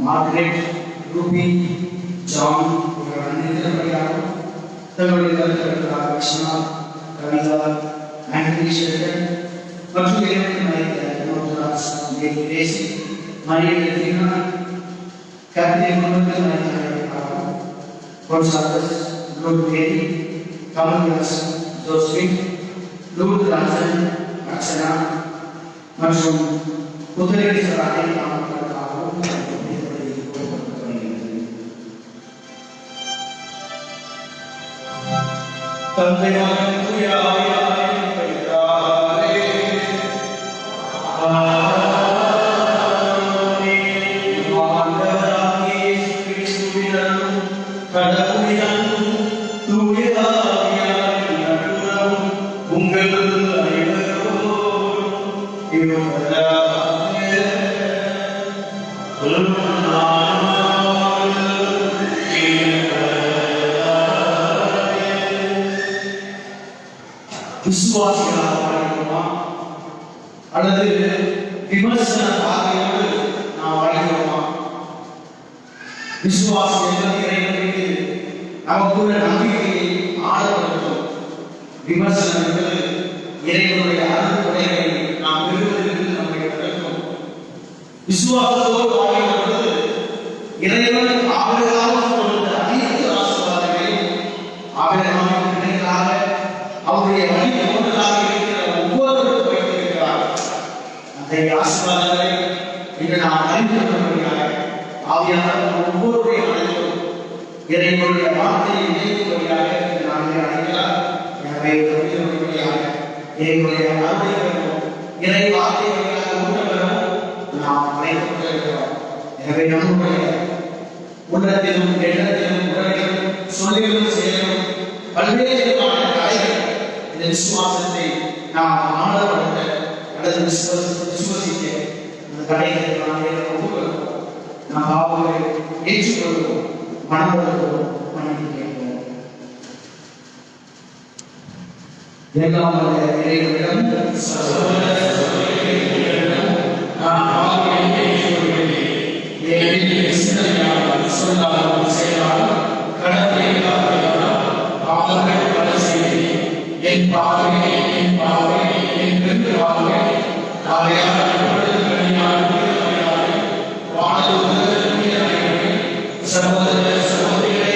Margaret, Ruby, John, Krishna, Kavita, Anthony Sheldon, Grace, Maria Latina, Catherine Gonzalez, Lord Perry, Kamalas, Josephine, Lord Ranjan, Aksana, Mushroom, Putri Sarati, Tante Maria Tuya அல்லது விமர்சன பார்வையோடு நாம் வாழ்கிறோமா? விசுவாசம் என்பது இறைவனுக்கு நமக்குள்ள நம்பிக்கையை ஆழப்படுத்தும். விமர்சனம் என்பது இறைவனுடைய அருள்கொடைகளை நாம் பெறுவதற்கு நம்மை தடுக்கும். விசுவாசத்தோடு வாழ்கிற பொழுது இறைவன் ஆபிரகாமுக்கு கொடுத்த அனைத்து ஆசீர்வாதங்களையும் ஆபிரகாமுக்கு பிள்ளைகளாக அவருடைய வழி போன்றதாக இருக்கிற ஒவ்வொருவருக்கும் வைத்திருக்கிறார். அந்த ஆசீர்வாதங்களை இன்று நாம் அறிந்து கொள்வதற்காக ஆவியானவர் ஒவ்வொருவருடைய மனதிலும் இறைவனுடைய வார்த்தையை இணைக்கும்படியாக நாங்கள் அழைக்கிறார். எனவே இறைவனுடைய வார்த்தைகளும் இறை வார்த்தைகளாக ஊட்டங்களும் நாம் அழைக்கப்பட்டிருக்கிறோம். எனவே நம்முடைய உள்ளத்திலும் எண்ணத்திலும் உடலிலும் சொல்லிலும் செயலும் பல்வேறு விதமான கலைகள் இந்த விசுவாசத்தை நாம் ஆழப்படுத்த அல்லது விசுவசிக்க அந்த கலைகளை நாம் ஒப்புக்கொள்வோம். நாம் பாவங்களை ஏற்றுக்கொள்வோம், மனப்படுத்துவோம், மன்னிப்பு கேட்போம். எல்லாம் இறைவனிடம் சொல்லாலும் செயலாலும் கடத்தை பாவங்கள் பல செய்து என் பாவை என் பெரு பாவை சகோதர சகோதரிகளே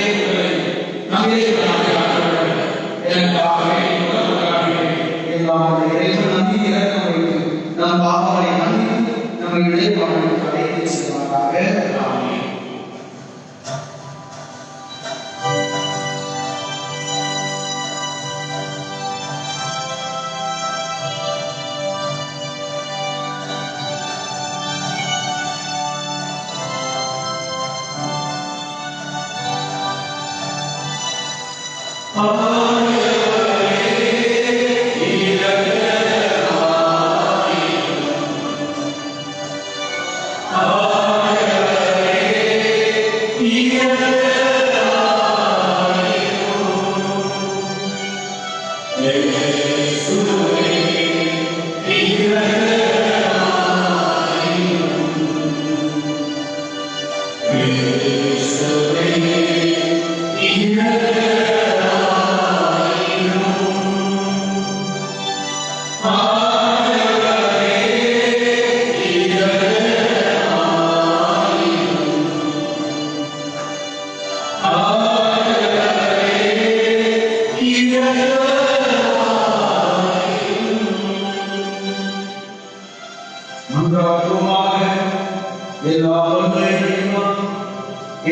எல்லாம் இறைவன் நம்பி இறக்க வைத்து நம் பாவங்களை மன்னித்து நம்மை இடைப்பாளர்களுக்கு அழைத்து செல்வாராக.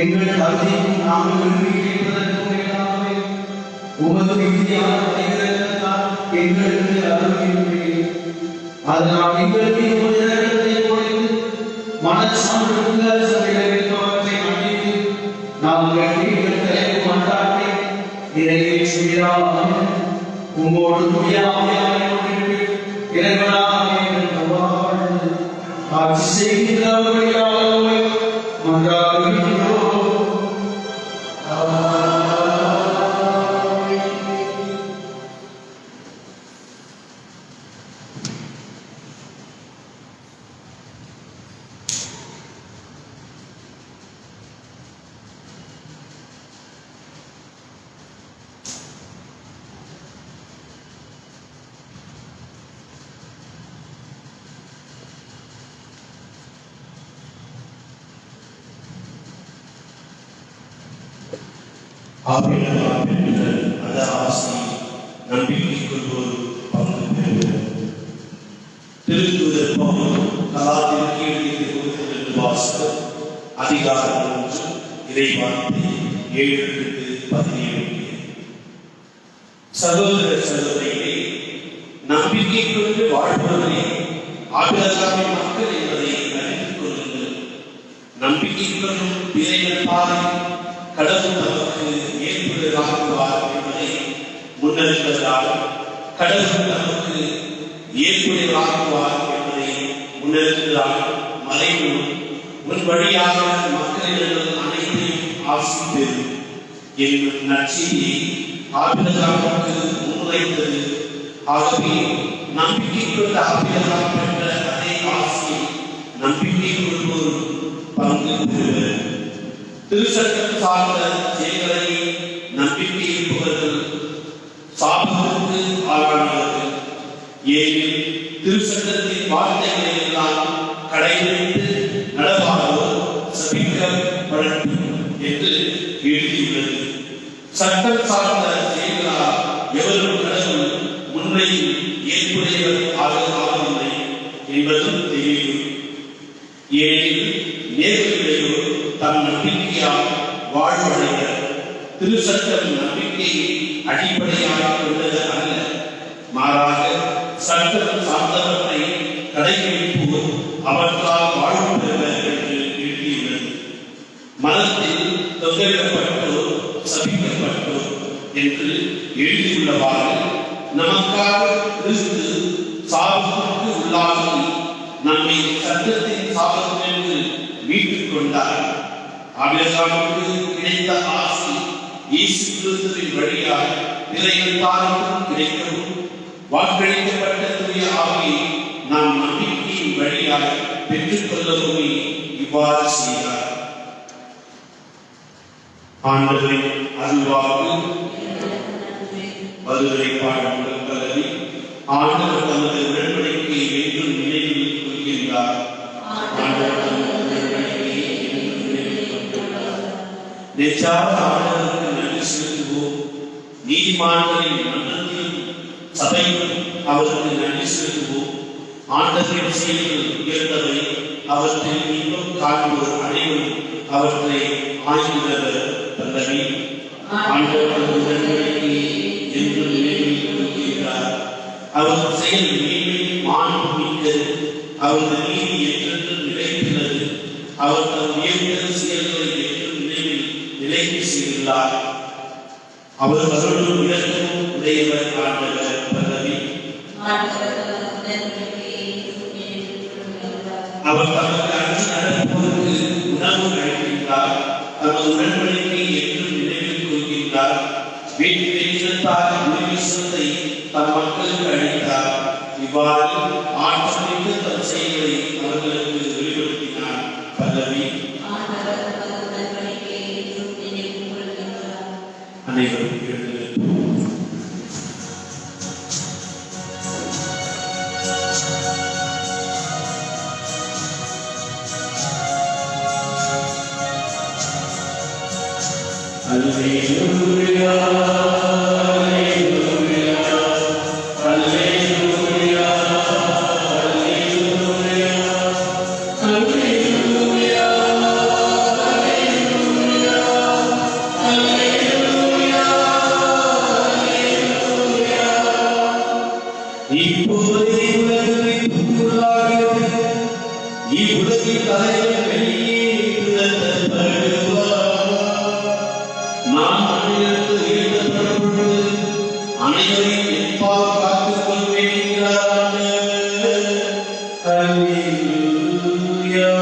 எங்கள் தகுதியும் நாங்கள் விரும்பி கேட்பதற்கு உமது மிகுதியான எங்களுக்கு அருள்கின்றீர். அதனால் எங்களுக்கு உமது இரக்கத்தை பொழிந்து மனச்சான்றுள்ள சபையிலிருப்பவற்றை மன்னித்து நாங்கள் நீங்கள் தலைப்பு மன்றாட்டை நிறைவேற்றுவீராக. உம்மோடு இறைவனாக ஆட்சி செய்கின்றவர்களாக மன்றாடுகின்றோம். நம்பிக்கை கொள்வோர் பங்கு பெறுவோம். திருத்தூதர் பவுல் கலாத்திற்கு எழுதிய வாசகம் அதிகாரம் 3 இறைவார்த்தை 7-17. சகோதர சகோதரிகளே, நம்பிக்கை கொண்டு வாழ்பவரே ஆபிரகாமின் மக்கள் என்பதை அறிந்து கொள்ளுங்கள். நம்பிக்கை கொள்ளும் இறைவன் பாதை கடவுள் நமக்கு ஏற்புடையதாக்குவார் என்பதை முன்னெடுப்பதால் கடவுள் நமக்கு ஏற்புடையதாக்குவார் என்பதை முன்னெடுப்பதால் மறைவும் முன் வழியாக மக்களிடம் அனைத்தையும் ஆசி பெறும் என்னும் நற்செய்தியை ஆபிரகாமுக்கு முன்வைத்தது. ஆகவே நம்பிக்கை கொண்ட ஆபிரகாம் பெற்ற அதே ஆசியை நம்பிக்கை கொள்வோர் பங்கு பெறுவர். திருச்சட்டம் சார்ந்த செயல்களை நம்பிக்கை இருப்பவர்கள் சாபத்திற்கு ஆளானவர்கள். ஏனெனில் திருச்சட்டத்தின் வார்த்தைகளை எல்லாம் கடைபிடித்து நடவாதோர் சபிக்கப்படட்டும் என்று எழுதியுள்ளது. சட்டம் சார்ந்த செயல்களால் எவரும் கடவுள் முன்னையில் ஏற்புடையவர் ஆகவில்லை என்பதும் தெரியும். ஏனெனில் நேர்மையுடையோர் தம் நம்பிக்கையால் வாழ்வடைவர். திருச்சட்டம் நம்பிக்கையை அடிப்படையாக கொண்டது அல்ல, மாறாக சட்டம் சார்ந்தவற்றை கடைபிடிப்போர் அவற்றால் வாழ்வு பெறுவர் என்று எழுதியுள்ளது. மனத்தில் தொகையிடப்பட்டோர் சபிக்கப்பட்டோர் என்று எழுதியுள்ளவாறு நமக்காக கிறிஸ்து சாபத்திற்கு உள்ளாகி நம்மை சட்டத்தின் சாபத்திலிருந்து மீட்டுக் கொண்டார். ஆபிரகாமுக்கு கிடைத்த ஆசி இயேசு கிறிஸ்துவின் வழியாக இறைவனுக்கும் கிடைக்கவும் வாக்களிக்கப்பட்ட தூய ஆவியை நாம் நம்பிக்கையின் வழியாக பெற்றுக் கொள்ளவும் இவ்வாறு செய்தார். ஆண்டவரின் அருள்வாக்கு மதுரை பாடும் கலவி ஆண்டவர் தமது உடன்படிக்கையை என்றும் நினைவில் கொள்கின்றார். ஆண்டவருக்கு நன்றி செலுத்துவோம். நீதிமான்களின் மன்னத்திலும் சபையிலும் அவருக்கு நன்றி செலுத்துவோம். ஆண்டவரின் செயல்கள் உயர்ந்தவை, அவற்றில் இன்பம் காண்போர் அனைவரும் அவற்றை ஆய்வுவர் பல்லவி. ஆண்டவர் உடன்படிக்கையை என்றும் நினைவில் கொள்கிறார். அவர் செயல் மேன்மை மாண்பு மிக்கது, அவரது நீதி என்றென்றும் நிலைத்துள்ளது. அவர் தம் உயர்ந்த செயல்களை என்றும் நினைவில் நிலைக்கு செய்துள்ளார். அவர் அருளும் இரக்கமும் உடையவர் ஆண்டவர் பல்லவி. அவர் தமக்கு அஞ்சு நடப்போருக்கு உணவு அளிக்கின்றார். தமது உடன்படிக்கையை என்றும் நினைவில் கொள்கின்றார். வீட்டில் உரிமை சொத்தை தம் மக்களுக்கு அளித்தார். இவ்வாறு ஆற்றமிக்க தம் செயல்களை அவர்களுக்கு வெளிப்படுத்தினார் பல்லவி. அனைவரும் Alleluia, Alleluia, Alleluia. தலைவன் நான் மனிதனுக்கு வீழ்த்தப்படும் பொழுது அனைவரையும் எப்பால் காத்துக் கொள்வேன் என்கிறார். அல்லேலூயா.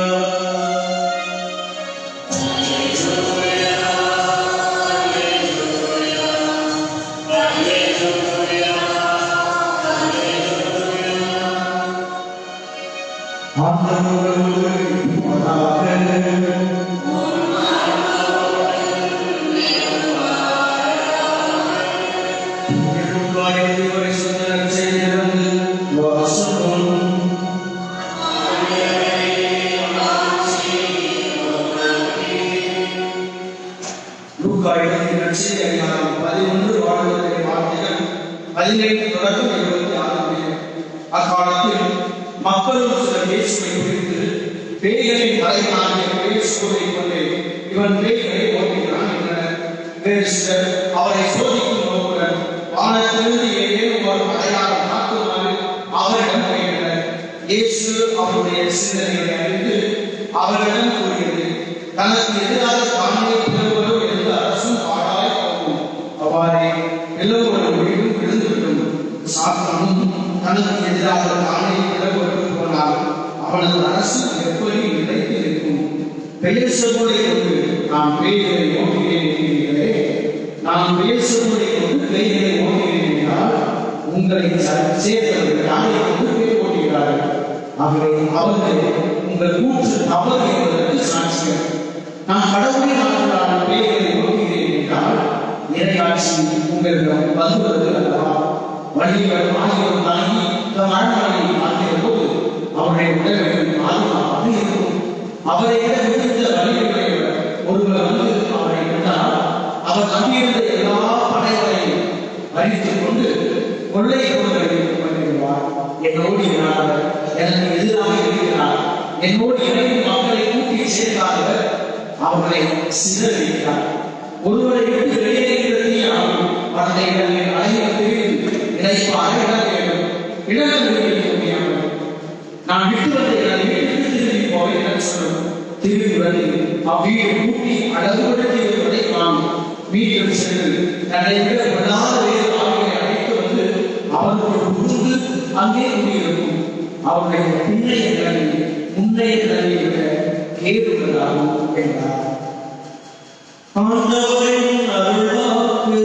அக்காலத்தில் மக்களும் சிலர் இயேசுவை குறித்து பேய்களின் தலைவனாகிய பேசுவதை கொண்டு இவன் பேய்களை ஓட்டுகிறான் என்றனர். வேறு சிலர் அவரை சோதிக்கும் நோக்குடன் வானத்திலிருந்து ஏதேனும் ஒரு அடையாளம் காட்டுமாறு அவரிடம் கேட்டனர். இயேசு அவருடைய சிந்தனைகளை அறிந்து அவரிடம் கூறியது, தனக்கு எதிராக தானே பிளவுகளோ எந்த அரசும் பாடாய் போகும். அவ்வாறே எல்லோரும் வீடும் விழுந்துவிடும். சாத்தானும் தனக்கு எதிராக தானே பிளவுபட்டு போனால் அவனது அரசு எப்படி நிலைத்து இருக்கும்? பெயர்சொல்லை கொண்டு நான் பேய்களை ஓட்டுகிறேன் என்கிறீர்களே, நான் பெயர்சொல்லை கொண்டு பேய்களை ஓட்டுகிறேன் என்றால் உங்களை சேர்த்தவர்கள் யாரை கொண்டு பேய் ஓட்டுகிறார்கள்? ஆகவே அவர்கள் உங்கள் கூற்று தவறு என்பதற்கு சாட்சியம். நான் கடவுளை நாட்டுடான பேய்களை ஓட்டுகிறேன் என்றால் இறையாட்சி உங்களிடம் வருவது அல்லவா? வழிகள் ஆகியோர் தாங்கி தம் அரண்மனையை மாற்றிய போது அவருடைய உடல்கள் பாதுகாப்பாக இருக்கும். அவரை விட மிகுந்த வலிமைகளை ஒருவர் வந்து அவரை விட்டால் அவர் நம்பியிருந்த எல்லா படைகளையும் அழித்துக் கொண்டு கொள்ளை பொருள்களை பண்ணிடுவார். என்னோடு இருக்கிறார், எனக்கு எதிராக இருக்கிறார், என்னோடு இணையும் மக்களை கூட்டி சேர்க்காதவர் அவர்களை சிதறிக்கிறார். ஒருவரை விட்டு வெளியேறுகிறது ஆகும். அவருடைய அழகிய பிரிவு இணைப்பாக இடம் வேண்டும். இடங்கள் வெளியே முடியாமல் நான் விட்டு வந்த இடத்தை வீட்டுக்கு திரும்பி போவேன் என்று சொல்லும். திரும்பி வந்து அவ்வீடு கூட்டி அழகுபடுத்தி வருவதை காணும். வீட்டில் சென்று தன்னை விட விடாத வேறு ஆளுகளை அழைத்து வந்து அவர்களுக்கு புகுந்து அங்கே குடியிருக்கும். அவருடைய பின்னைய நிலையை முன்னைய நிலையை விட கேடுள்ளதாகும் என்றார். ஆண்டவரின் அருள்வாக்கு.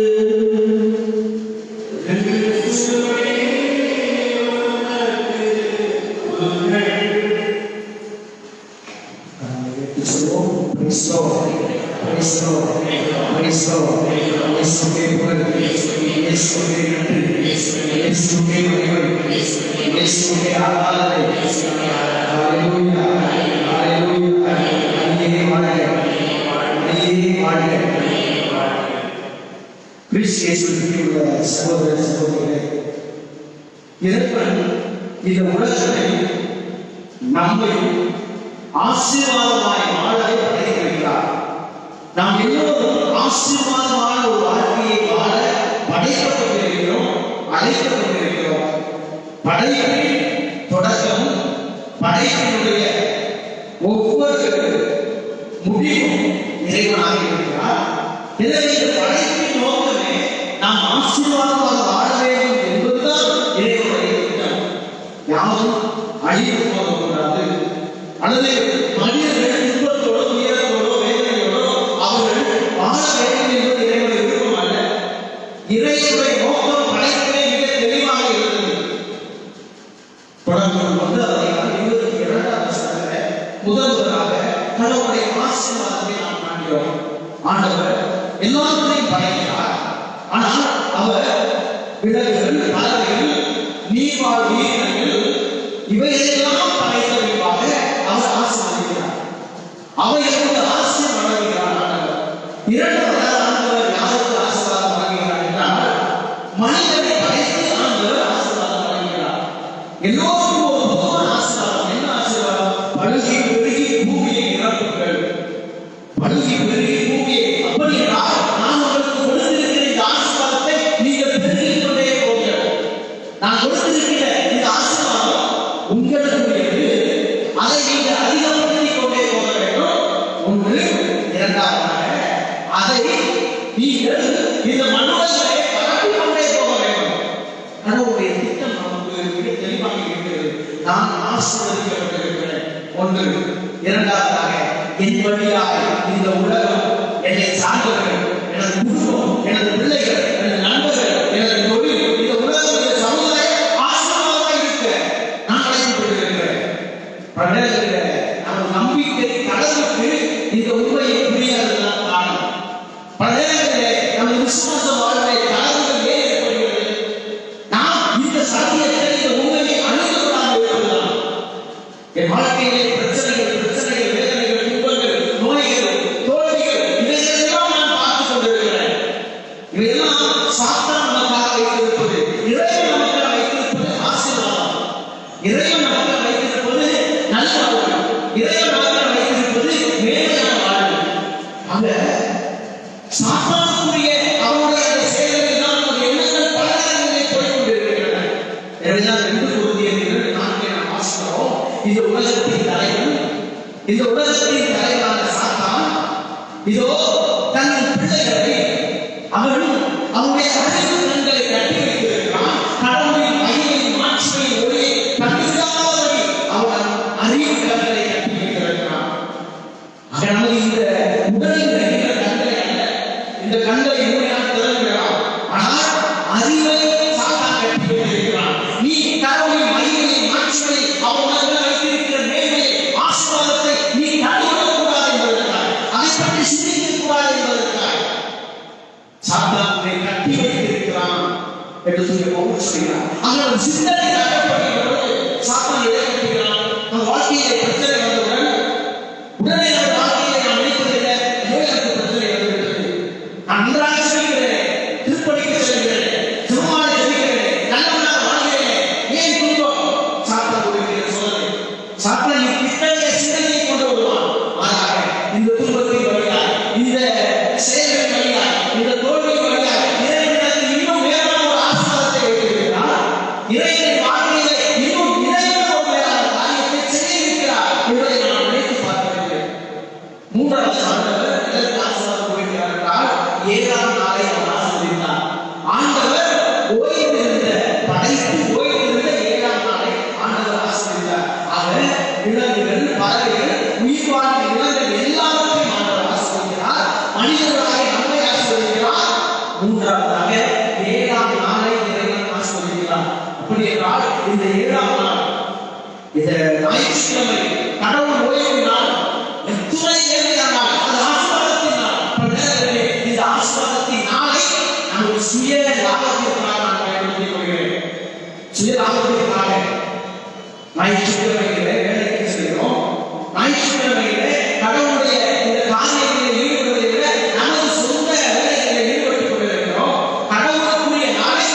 சகோதர சகோதரிகளே, இறைவன் இந்த உலகத்தை நம்மை ஆசீர்வாதமாய் வாழவே படைத்திருக்கிறார். நாம் எல்லோரும் ஆசீர்வாதமான ஒரு வாழ்க்கையை வாழ படைக்கப்பட்டிருக்கிறோம், அழைக்கப்பட்டிருக்கிறோம். படைப்பின் தொடக்கம், படைப்பினுடைய ஒவ்வொரு முடிவும் இறைவனாக இருக்கிறார். எனவே இந்த படைப்பின் நோக்கமே நாம் ஆசீர்வாதமாக வாழ வேண்டும் என்பதுதான் இறைவனுடைய திட்டம். யாரும் அழிவு போகக்கூடாது, அல்லது மனிதர்கள் துன்பத்தோடோ துயரத்தோடோ வேதனையோடோ அவர்கள் வாழ வேண்டும் என்பது இறைவனுடைய விருப்பம் அல்ல. இறைவனுடைய நோக்கம் படைப்பிலே மிக தெளிவாக இருந்தது. தொடர்ந்து வந்து அதை 22 முதல்வராக கடவுளுடைய ஆசீர்வாதத்தை நாம் காண்கிறோம். ஆண்டவர் எல்லாத்தையும் படைக்கிறார். ஆனால் அவர் விலங்குகள், பறவைகள், நீர்வாழ் உயிரினங்கள் இவையெல்லாம் படைத்த விரிவாக அவர் ஆசீர்வதிக்கிறார். அவைகளுக்கு ஆசீர்வாதம் வழங்குகிறார் ஆண்டவர். இரண்டாவது ஆண்டவர் யாருக்கு ஆசீர்வாதம் வழங்குகிறார் என்றால் மனிதனை படைத்து ஆண்டவர் ஆசீர்வாதம் வழங்குகிறார். எல்லோருக்கும் ஒரு பொதுவான ஆசீர்வாதம். என்ன ஆசீர்வாதம்? பழுகி பெருகி பூமியை நிரப்புங்கள். பழுகி பெருகி பூமியை, அப்படி என்றால் நான் உங்களுக்கு கொடுத்திருக்கிற இந்த ஆசீர்வாதத்தை நீங்கள் பெருகிக் கொண்டே போங்கள். நான் கொடுத்திருக்கிற இந்த ஆசீர்வாதம் உங்களுக்குரியது. அதை நீங்கள் அதிகப்படுத்த நான் ஆசீர்வதிக்கப்பட்டிருக்கிறேன். ஒன்று. இரண்டாவதாக, என் வழியாக இந்த உலகம், என்னை சார்ந்தவர்கள், எனது குடும்பம், எனது பிள்ளைகள், எனது நண்பர்கள், எனது தொழில், இந்த உலகம், இந்த சமுதாயம் ஆசீர்வாதமாக இருக்க நான் அழைக்கப்பட்டிருக்கிறேன். நம்ம நம்பிக்கை கடவுளுக்கு இந்த உண்மையை புரியாததுதான் காரணம். பல நேரங்களிலே நம்ம விசுவாச வாழ்வை கடவுள் ஏன் ஏற்படுகிறது? நாம் இந்த சத்தியத்தை, இந்த உண்மையை அணுக விடாமல் இருப்பதுதான். என் வாழ்க்கையிலே பிரச்சனைகள், வேதனைகள், துன்பங்கள், நோய்கள், தோல்விகள், இவைகளெல்லாம் நான் பார்த்துக் கொண்டிருக்கிறேன். இவையெல்லாம் சாத்தான் நமக்காக வைத்திருப்பது, இறைவன் நமக்காக வைத்திருப்பது ஆசீர்வாதம். இறைவன் நமக்காக வைத்திருப்பது நல்ல வாழ்வு. இறைவன் நமக்காக வைத்திருப்பது மேன்மையான வாழ்வு. ஆக சாத்தானுக்குரிய அவனுடைய அந்த செயல்களில் தான் நம்முடைய எண்ணங்கள் பல நேரங்களில் போய் கொண்டிருக்கின்றன. எனவேதான் 2 கொரிந்தியர் 2:4 நாம் வாசிக்கிறோம். இந்த உலகத்தின் தலைவன், இந்த உலகத்தின் தலைவனான சாத்தான் இதோ தன் பிள்ளைகளை அவன் அவனுடைய அறிவு கண்களை கட்டி வைத்திருக்கிறான். கடவுளின் மகிமையின் மாட்சிமையின் ஒளியை கண்டிராதபடி அவன் அறிவு கண்களை கட்டி வைத்திருக்கிறான். ஆக நமது இந்த உடலில் இருக்கிற கண்களை அல்ல, இந்த கண்களை மூடினால் திறந்துவிடலாம். ஆனால் அறிவை சாத்தான் கட்டி வைத்திருக்கிறான். நீ கடவுளின் மகிமையின் மாட்சிமையை, அவன் வைத்திருக்கிற மேன்மையை, ஆசீர்வாதத்தை நீ கண்டுவிடக்கூடாது என்பதற்காக, அதை பற்றி சிந்திக்க கூடாது என்பதற்காக சாத்தான் உன்னை கட்டி வைத்திருக்கிறான் என்று சொல்லி பவுல் சொல்கிறார். ஆனால் சிந்தனை காட்டப்படுகிறது. சாத்தான் எதை கட்டுகிறான்? நம் வாழ்க்கையிலே பிரச்சனை வந்தவுடன் உடனே நம் வாழ்க்கையை நாம் நினைப்பதில்லை, எனக்கு பிரச்சனை வந்துவிட்டது, நான் நன்றாக செல்கிறேன், திருப்பணிக்கு செல்கிறேன், சும்மாவை செல்கிறேன், நல்லவனாக வாழ்கிறேன், ஏன் துன்பம்? சாத்தான் கொடுக்கிற சோதனை. சாத்தான் இத்தகைய சிந்தனையை கொண்டு வருவான். ஆனால் இந்த துன்பத்தின் வழியாய், இந்த செயலின் வழியாய், இந்த தோல்வியின் வழியாய் இறைவனிடத்தில் இன்னும் மேலான ஒரு ஆசீர்வாதத்தை வைத்திருக்கிறார். இறைவனின் வாழ்க்கையிலே இன்னும் இறைவன் ஒரு மேலான காரியத்தை செய்ய இருக்கிறார் என்பதை நாம் நினைத்து பார்க்க வேண்டும். மூன்றாவது ஆண்டவர் எதற்கு ஆசீர்வாதம் கொடுக்கிறார் என்றால், 7ஆம் நாளை அவர் ஆசீர்வதித்தார். ஆண்டவர் ஓய்ந்திருந்த, படைத்து ஓய்ந்திருந்த 7ஆம் நாளை ஆண்டவர் ஆசீர்வதித்தார். ஆக விலங்குகள், பறவைகள், உயிர் வாழ்ந்த இனங்கள் எல்லாவற்றையும் ஆண்டவர் ஆசீர்வதிக்கிறார். மனிதர்களாக நம்மை ஆசீர்வதிக்கிறார். மூன்றாவதாக 7ஆம் நாளை இறைவன் ஆசீர்வதிக்கிறார். அப்படி என்றால் இந்த 7ஆம் நாள், இந்த ஞாயிற்றுக்கிழமை, கடவுள் ஓய்வு நாள், எத்துணை ஏழையான நாள், அது ஆசீர்வாதத்தின் நாள். பல நேரங்களிலே இந்த ஆசீர்வாதத்தின் நாளை நம்முடைய சுய லாபத்திற்காக நான் பயன்படுத்திக் கொள்கிறேன். சுய லாபத்திற்காக ஞாயிற்றுக்கிழமையிலே வேலைக்கு செல்கிறோம். ஞாயிற்றுக்கிழமையிலே கடவுளுடைய இந்த காரியங்களில் ஈடுபடுவதை விட நமது சொந்த வேலைகளில் ஈடுபட்டுக் கொண்டிருக்கிறோம். கடவுளுக்குரிய நாளை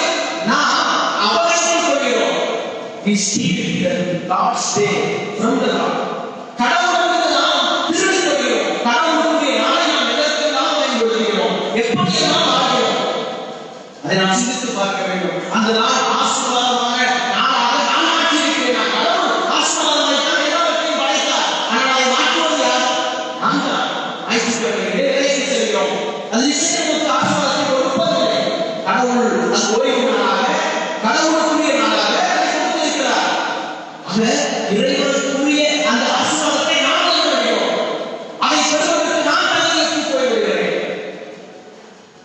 நாம் அபகரித்துக் கொள்கிறோம். We steal the God's day from the Lord. கடவுளுக்கு நாம் திருடிக் கொள்கிறோம். கடவுளுக்குரிய நாளை நாம் எதற்கெல்லாம் பயன்படுத்துகிறோம், எப்படியெல்லாம் வாழ்கிறோம், அதை நாம் சிந்தித்து பார்க்க வேண்டும். அந்த நாள் ஆசீர்வாதமான நாளாக நான் மாற்றியிருக்கிறேன். கடவுள் ஆசீர்வாதமாய் தான் எல்லாவற்றையும் படைத்தார். ஆனால் அதை மாற்றுவது யார்? நாம் தான். ஞாயிற்றுக்கிழமையிலே வேலைக்கு செல்கிறோம். அது நிச்சயம் நமக்கு ஆசீர்வாதத்தை கொடுப்பதில்லை. கடவுள் அது ஓய்வு நாளாக, கடவுளுக்குரிய நாளாக அதை கொடுத்திருக்கிறார். ஆக இறைவனுக்குரிய அந்த ஆசீர்வாதத்தை நாம் பெறுகிறோம். அதை பெறுவதற்கு நான் தகுதிக்கு போய்விடுகிறேன்.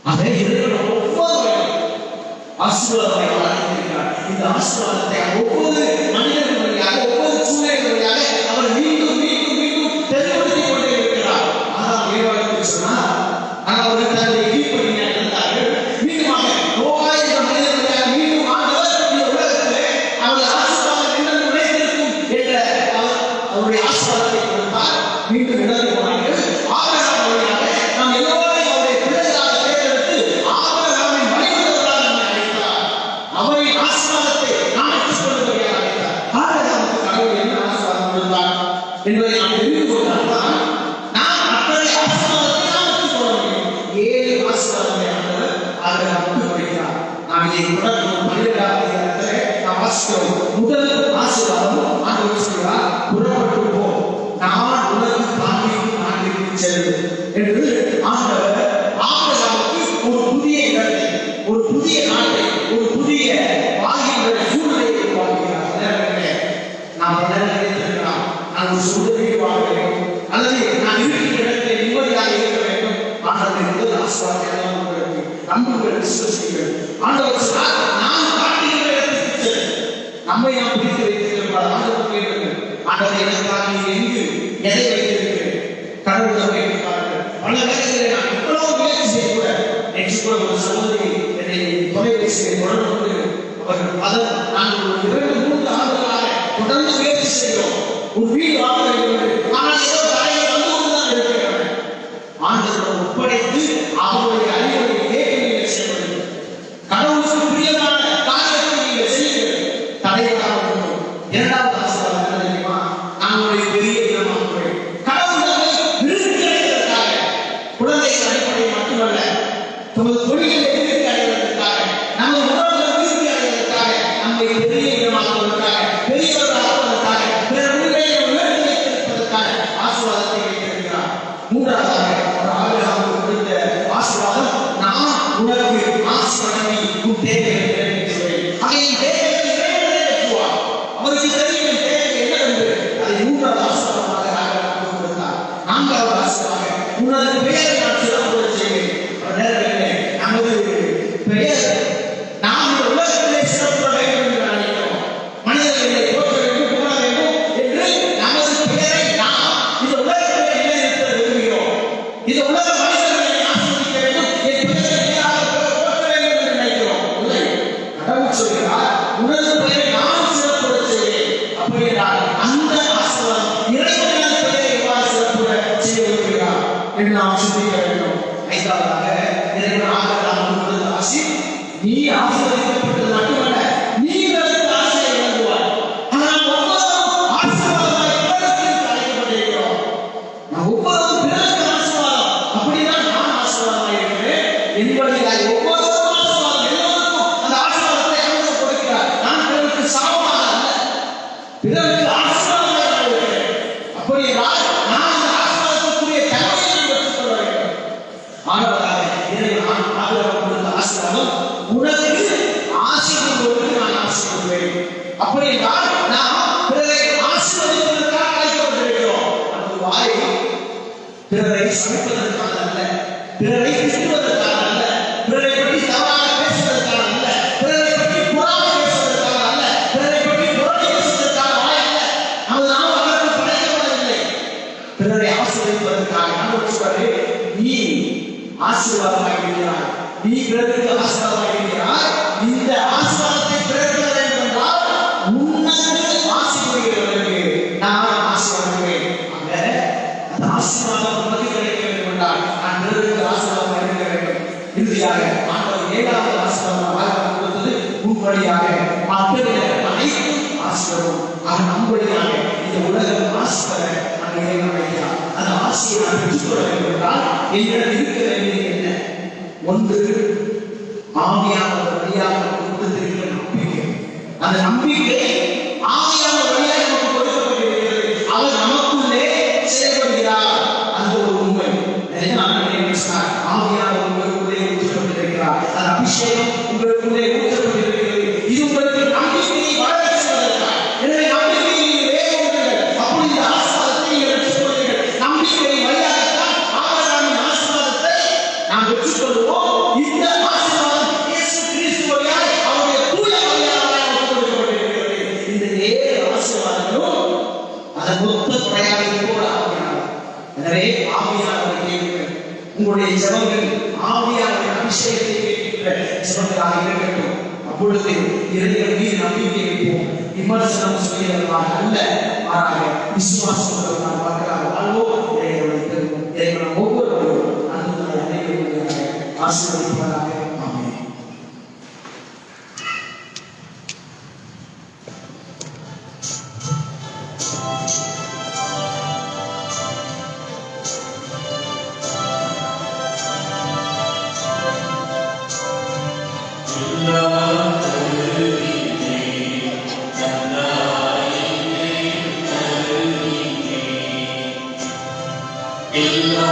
ஆக இறைவன் ஒவ்வொரு ஆசீர்வாதத்தை வழங்கியிருக்கிறார். இந்த ஆசீர்வாதத்தை ஒவ்வொரு மனிதர்கள் வழியாக, ஒவ்வொரு சூழ்நிலை வழியாக அவர் மீண்டும் மீண்டும் மீண்டும் தெளிவுபடுத்திக் கொண்டே இருக்கிறார். ஆனால் வேதத்தில் சொன்னார், அவர்கள் தன்னை கீழ்ப்படியாக இருந்தார்கள். மீண்டுமாக நோவாய் என்ற மனிதன் வழியாக மீண்டும் ஆண்டவர் இந்த உலகத்திலே அவர்கள் ஆசீர்வாதம் என்று நினைத்திருக்கும் என்ற அவருடைய ஆசீர்வாதத்தை கொடுத்தார். மீண்டும் இடறி போனார்கள். ஆபிரகாம் வழியாக நாம் எல்லோரையும் அவருடைய பிள்ளைகளாக தேர்ந்தெடுத்து ஆபிரகாமின் வழிவந்தவர்களாக நம்மை அழைத்தார். அவரின் ஆசீர்வாதத்தை நாம் பெற்றுக்கொள்ளும்படியாக அழைத்தார். ஆபிரகாமுக்கு கடவுள் என்ன ஆசீர்வாதம் கொடுத்தார் என்பதை நாம் தெரிந்து கொண்டால்தான் நாம் அத்தகைய ஆசீர்வாதத்தை நாம் பெற்றுக்கொள்ள முடியும். 7 ஆசீர்வாதங்களை ஆண்டவர் ஆபிரகாமுக்கு கொடுக்கிறார். நாம் இதை தொடர்ந்து 12ஆம் அதிகாரத்திலே நாம் வாசிக்கிறோம். முதல் ஆசீர்வாதம் ஆண்டவர் சொல்கிறார், புறப்பட்டு போ, நான் உனக்கு காண்பிக்கும் செல்வேன் என்று ஆண்டவர் ஆபிரகாமுக்கு ஒரு புதிய இடத்தை, ஒரு புதிய நாட்டை, ஒரு புதிய வாழ்கின்ற சூழ்நிலையை உருவாக்குகிறார். நம்மை நாம் பிடித்து வைத்திருக்கிறார். ஆண்டவர் கேட்கிறது, ஆண்டவர் எனக்காக நீ எங்கு எதை வைத்திருக்கிறேன்? கடவுள் நம்மை கேட்கிறார்கள். பல நேரங்களில் நான் எவ்வளவு முயற்சி செய்து கூட நெக்ஸ்ட் கூட ஒரு சகோதரி என்னை தொலைபேசியை தொடர்பு கொண்டு அவர்கள் அதன் நாங்கள் ஒரு 2-3 ஆண்டுகளாக தொடர்ந்து முயற்சி செய்கிறோம். ஒரு வீடு வாங்க வேண்டும், ஆனால் ஏதோ தடைகள் வந்து கொண்டுதான் இருக்கிறார்கள். ஆண்டவரிடம் ஒப்படைத்து அவருடைய அறிவுரை கேட்டு நீங்கள் செய்ய வேண்டும். கடவுளுக்கு பிரியமான காரியத்தை நீங்கள் செய்யுங்கள். தடையாக வேண்டும். இரண்டாவது ஆசீர்வாதம் என்ன தெரியுமா? நம்முடைய பெரிய இனமாக்குங்கள். கடவுள் நம்மை விருத்தி அடைவதற்காக, குழந்தைகள் அடிப்படையில் மட்டுமல்ல, நமது தொழிலை விருத்தி அடைவதற்காக, நமது உறவுகளை விருத்தி அடைவதற்காக, நம்மை பெரிய இனமாக்குவதற்காக, பெரியவர்களாக்குவதற்காக, பிறர் உயிரை உயர்த்தி வைத்திருப்பதற்காக ஆசீர்வாதத்தை வைத்திருக்கிறார். மூன்றாவதாக ஒரு ஆபிரகாமுக்கு கொடுத்த ஆசீர்வாதம், நான் உனக்கு ஆசீர்வாதத்தை உன் தேவைகளை நிறைவேற்றுவேன். அதை தேவைகளை நிறைவேற்றுவார். அவருக்கு தெரியும் தேவை என்னவென்று. அதை மூன்றாவது ஆசீர்வாதமாக ஆபிரகாமுக்கு கொடுத்தார். நான்காவது ஆசீர்வாதம், உனது பெயரை நான் சிறப்புற செய்வேன். நேரங்களிலே நமது பெயர் நாம் இந்த உலகத்திலே சிறப்புற வேண்டும் என்று நினைக்கிறோம். மனிதர்களை போற்ற வேண்டும், புகழ வேண்டும் என்று நமது பெயரை நாம் இந்த உலகத்திலே நிலைநிறுத்த விரும்புகிறோம். இந்த உலக மனிதர்களை ஆசீர்வதிக்க வேண்டும், என் பெயரை நேராக போற்ற வேண்டும் என்று நினைக்கிறோம். இல்லை, கடவுள் சொல்கிறார், உனது பெயரை நான் சிறப்புற செய்வேன். அப்படி என்றால் அந்த ஆசீர்வாதம் இறைவனின் பெயரை எவ்வாறு சிறப்புற செய்ய விரும்புகிறார் என்று நாம் சிந்திக்க வேண்டும். ஐந்தாவதாக இறைவன் ஆபிரகாமுக்கு கொடுத்த ஆசி, நீ ஆசீர்வதிக்கப்பட்டது மட்டுமல்ல, நீ எடுத்த ஆசையை வழங்குவாய். ஆனால் ஒவ்வொருவரும் ஆசீர்வாதமாய் பிறருக்கு அழைக்கப்பட்டிருக்கிறோம். நாம் ஒவ்வொருவரும் பிறருக்கு ஆசீர்வாதம். அப்படிதான் நான் ஆசீர்வாதமாய் இருக்கிறேன் என்பதை ஒவ்வொருவரும் ஆசீர்வாதம். எல்லோருக்கும் அந்த ஆசீர்வாதத்தை ஆண்டவர் கொடுக்கிறார். நான் பிறருக்கு சாபமாக அல்ல, பிறருக்கு ஆசீர்வாதமாக இருக்கிறேன். அப்படி என்றால் நான் அந்த ஆசீர்வாதத்துக்குரிய தன்மையை பெற்றுக்கொள்ள வேண்டும். ஆண்டவராக இறைவன் ஆபிரகாமுக்கு கொடுத்த ஆசீர்வாதம், உனக்கு ஆசீர்வாதம் நான் ஆசீர்வதிப்பேன். அப்படி என்றால் நாம் பிறரை ஆசீர்வதிப்பதற்காக அழைக்கப்பட்டிருக்கிறோம். நமது வாய் பிறரை சமைப்பதற்காக அல்ல, பிறரை திட்டுவதற்காக அல்ல, பிறரை பற்றி தவறாக பேசுவதற்காக அல்ல, பிறரை பற்றி புறாமை பேசுவதற்காக அல்ல, பிறரை பற்றி புறணி பேசுவதற்காக வாய் அல்ல. நமது நாம் அதற்கு படைக்கப்படவில்லை. பிறரை ஆசீர்வதிப்பதற்காக. ஆண்டவர் சொல்றாரு, நீ ஆசீர்வாதமாக இருக்கிறாய், நீ பிறருக்கு ஆசீர்வாதமாக இருக்கிறாய். இந்த ஆசீர்வாதத்தை பிறருக்கு வேண்டும் என்றால் உனக்கு ஆசீர்வதிக்கிறவர்களுக்கு நான் ஆசீர்வதிக்கிறேன். ஆக அந்த ஆசீர்வாதம் உனக்கு கிடைக்க வேண்டும் என்றால் நான் பிறருக்கு ஆசீர்வாதமாக இருக்க வேண்டும். இறுதியாக ஆண்டவர் 7வது ஆசீர்வாதமாக கொடுத்தது, உன் வழியாக மக்களிடம் அனைத்தும் ஆசீர்வாதம். ஆக நம் வழியாக இந்த உலகம் ஆசீர்வாத நான் இறைவன் வைக்கிறார். அந்த ஆசையை நான் பெற்றுக்கொள்ள வேண்டும் என்றால் என்னிடம் இருக்க வேண்டியது என்ன? ஒன்று, ஆவியானவர் வழியாக நமக்கு கொடுத்திருக்கிற நம்பிக்கை. அந்த நம்பிக்கை ஆவியானவர் வழியாக நமக்கு கொடுக்கப்பட்டிருக்கிறது. அவர் நமக்குள்ளே செயல்படுகிறார். அந்த ஒரு உண்மை. ஆவியானவர் உங்களுக்குள்ளே ஊற்றப்பட்டிருக்கிறார். அந்த அபிஷேகம் உங்களுக்குள்ளே ஊற்றப்பட்டிருக்கிறது. இது உங்களுக்கு நம்பிக்கையை வளர செய்வதற்காக. எனவே நம்பிக்கையை நீங்கள் வேறுங்கள். அப்படி இந்த ஆசீர்வாதத்தை நீங்கள் பெற்றுக்கொள்வீர்கள். நம்பிக்கை வழியாகத்தான் ஆபிரகாமின் ஆசீர்வாதத்தை நாம் பெற்றுக்கொள்வோம். இந்த ஆசீர்வாதம் இயேசு கிறிஸ்து வழியாக அவருடைய தூய வழியாக நமக்கு கொடுக்கப்பட்டிருக்கிறது. இந்த 7 ஆசீர்வாதங்களும் அதன் மொத்த பிரயாணத்தோடு ஆவியானவர். எனவே ஆவியானவரை கேட்கிறேன். உங்களுடைய ஜெபங்கள் ஆவியானவரின் அபிஷேகத்தை கேட்கின்ற ஜெபங்களாக இருக்கட்டும். அப்பொழுது இறைவன் மீது நம்பிக்கை வைப்போம். விமர்சனம் செய்யறதாக அல்ல, மாறாக விசுவாசம் மக்களாக வாழ்வோம். இறைவன் ஒவ்வொருவரும் அந்த அனைவரும் ஆசீர்வதிப்பதாக. ஆமென். எல்லா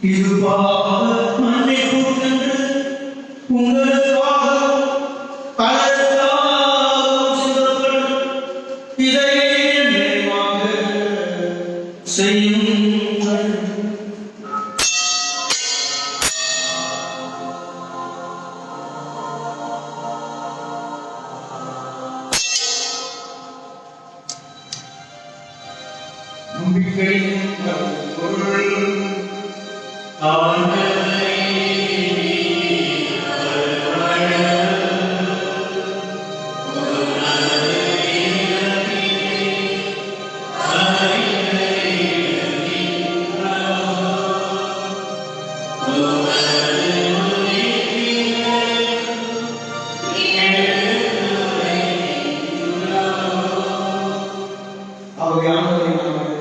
You are my செய்யுங்கள். நம்பிக்கையின் பொருள்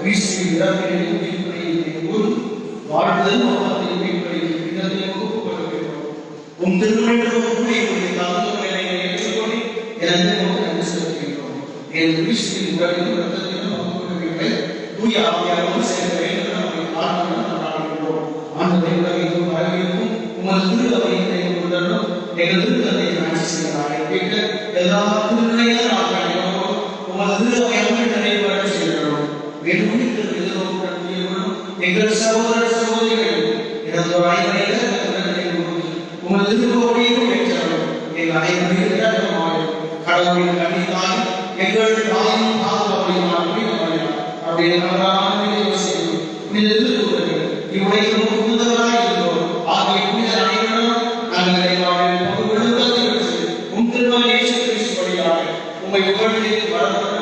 கிறிஸ்துவின் இறப்பினை உயிர்ப்பினை வாழ்தல் நோக்கத்தை உயிர்ப்பினை இடத்தை ஒப்புக்கொள்கிறோம். உம் திருமணத்தை ஏற்றுக்கொண்டு எனக்கு நோக்கம் செலுத்துகிறோம். என் கிறிஸ்துவின் உடலிலும் இரத்தத்திலும் ஒப்புக்கொள்கிறீர்கள். தூய ஆவியாகவும் சேர்க்க வேண்டும் நம்மை ஆழ்கிறோம். ஆண்டவரை உலகிற்கும் வரவேற்கும் உமது திரு அவையினை கொண்டனும் எங்கள் திருத்தந்தை ஆட்சி செய்கிறாரை கேட்க எல்லா திருநிலையான ஆட்களும் உமது திரு அவையாமல் நிறைவேற செய்கிறோம். எங்கள் சகோதர சகோதரிகள் எனது உமது திருக்கோவையும் ஏற்றாலும் எங்கள் அனைவரும் கடவுளின் கண்ணித்தாய் எங்கள் தாயும் அப்படியே இவ்வுடைக்கும் புனிதராய் இருந்தோம் ஆகிய புனித அனைவரும் நாங்கள் உம் திருமண இயேசு கிறிஸ்து வழியாக உம்மை புகழ்ந்து வரவர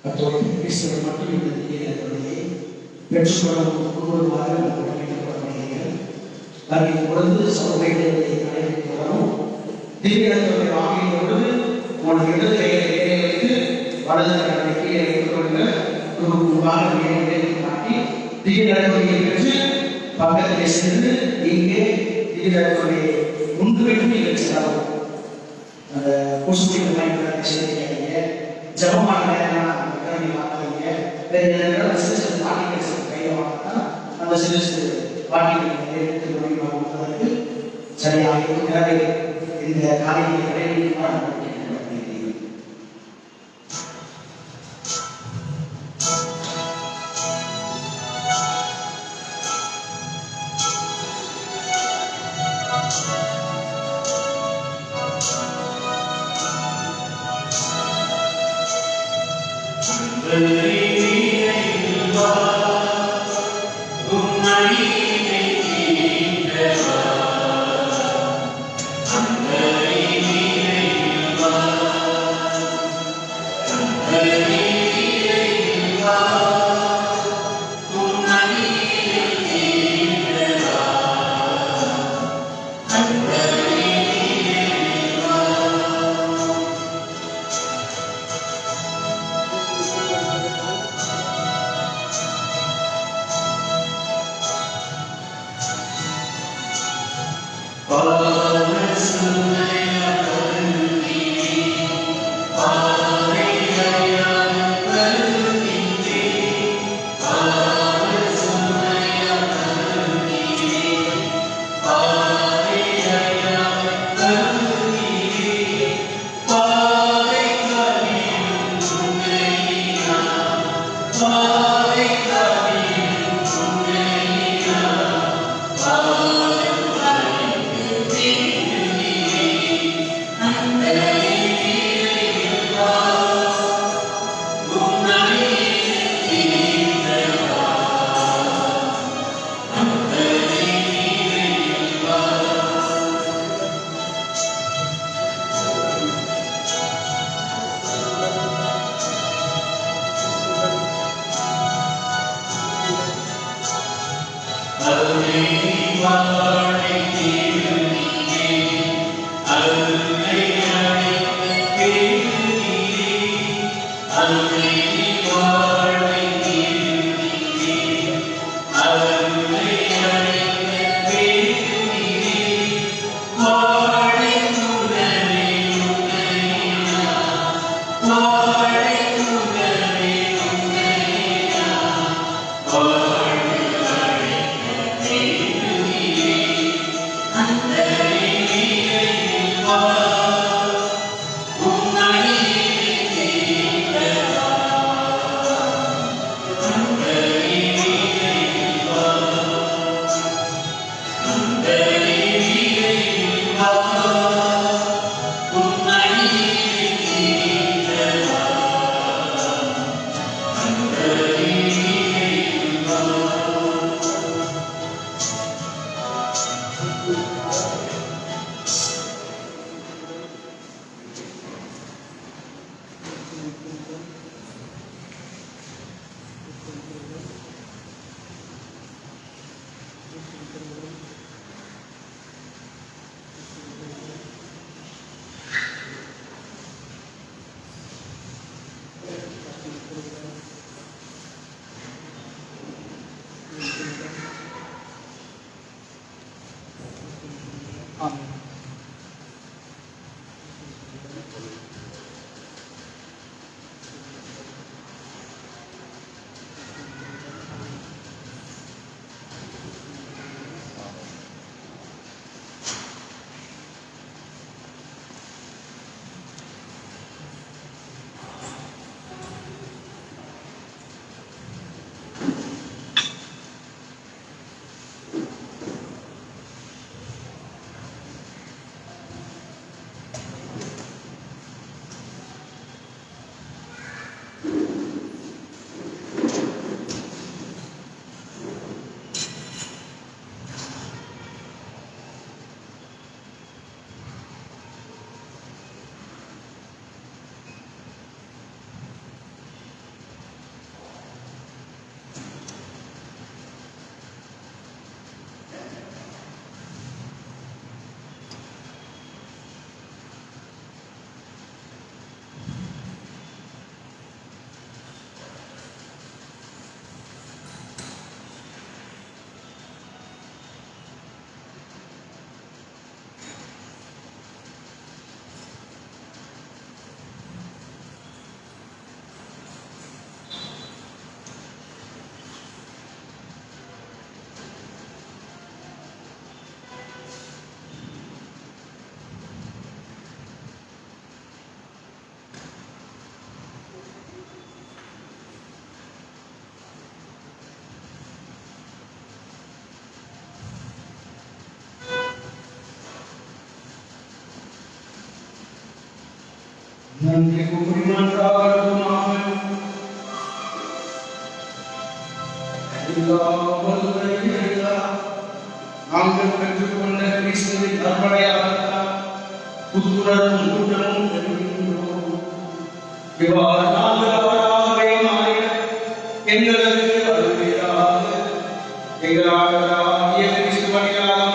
அத்தோடு கிறிஸ்தவர் மட்டும் இந்த திவ்ய பெற்றுக்கொள்ளும் ஒவ்வொருவாறு கடமைக்கப்படப்படுகிறீர்கள். தன்னை பொழுது சௌகரியத்தை கடைபிடிக்கிறோம். திவ்யத்துடைய வாங்கிய பொழுது உனது இடது கையை வைத்து வலது கடனை கீழே வைத்துக் கொள்ளுங்க. காட்டி திவ்யத்துறையை பெற்று பக்கத்திலே சென்று இங்கே திவ்யத்துறையை முன்பு வைத்து நீங்கள் செல்லவும். அந்த பூசணிக்கு பயன்படுத்தி செய்திருக்காங்க. ஜபமான கல்வி வாங்க வேறு சிறு சிறு பாட்டிகள் கையை வாங்கினா அந்த சிறு சிறு பாட்டிகள் எடுத்து வாங்குவதற்கு சரியாக எனவே இந்த காரியங்களை கடைபிடிக்குமாறு நன்றி கூறி மன்றாடுவோமாக. நாங்கள் பெற்றுக்கொண்ட கிறிஸ்துவின் அர்ப்பணையாளர்களால் புத்துணர்வும் கூட்டமும் பெறுகின்றோம். இவ்வாறு நாங்கள் அவராகவே மாறிட எங்களுக்கு அருள்வீராக. எங்கள் ஆண்டவராகிய கிறிஸ்து வழியாக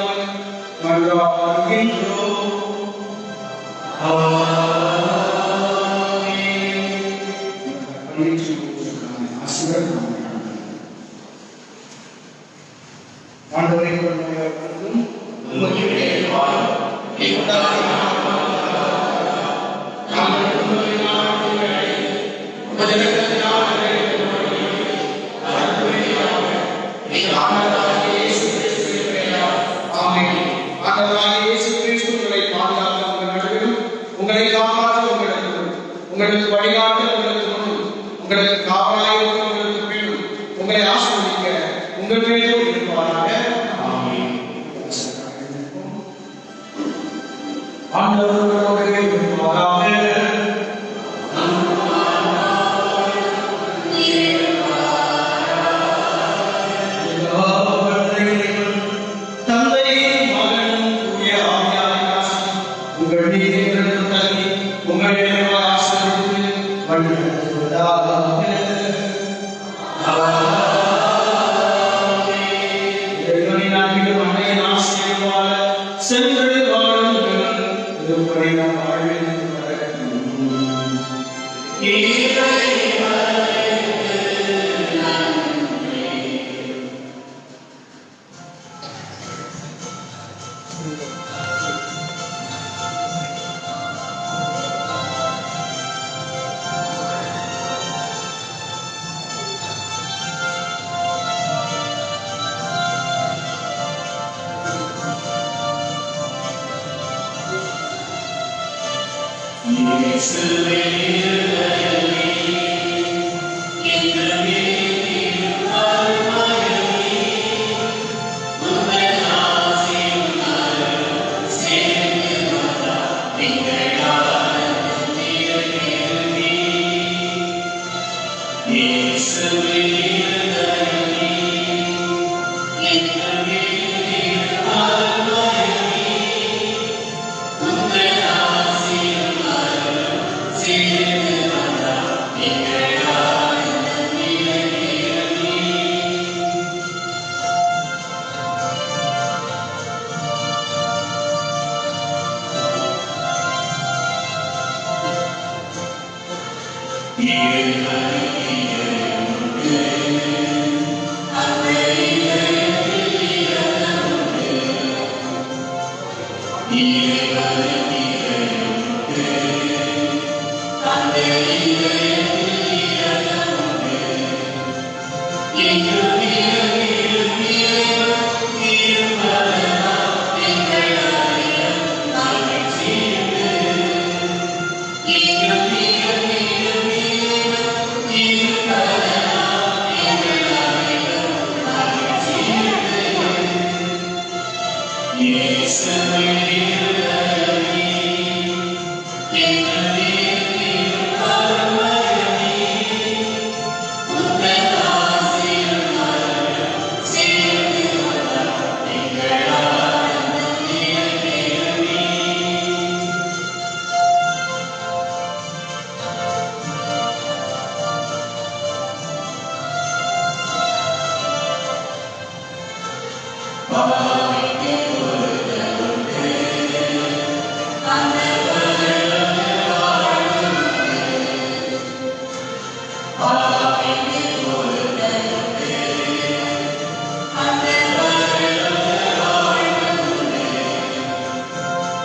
மன்றாடுகின்றோம். ஆமென். ஆண்டவரை கொள்ளும் உங்களுக்கு வழிகாட்ட உங்களுக்கு முன் உங்களுக்கு காவலாய் உங்களுக்கு பின் உங்களை ஆசீர்வதிக்க உங்கள் மேலும் இருப்பாராக. ஆமென். ஆண்டவரோடு இருப்பாராக.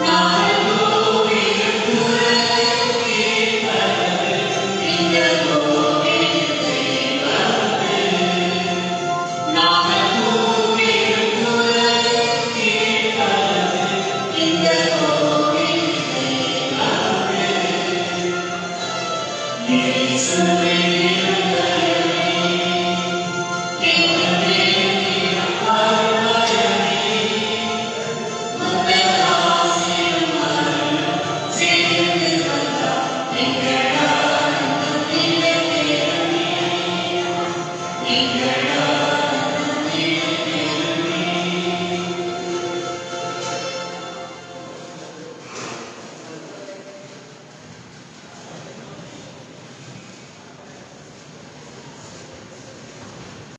Amen.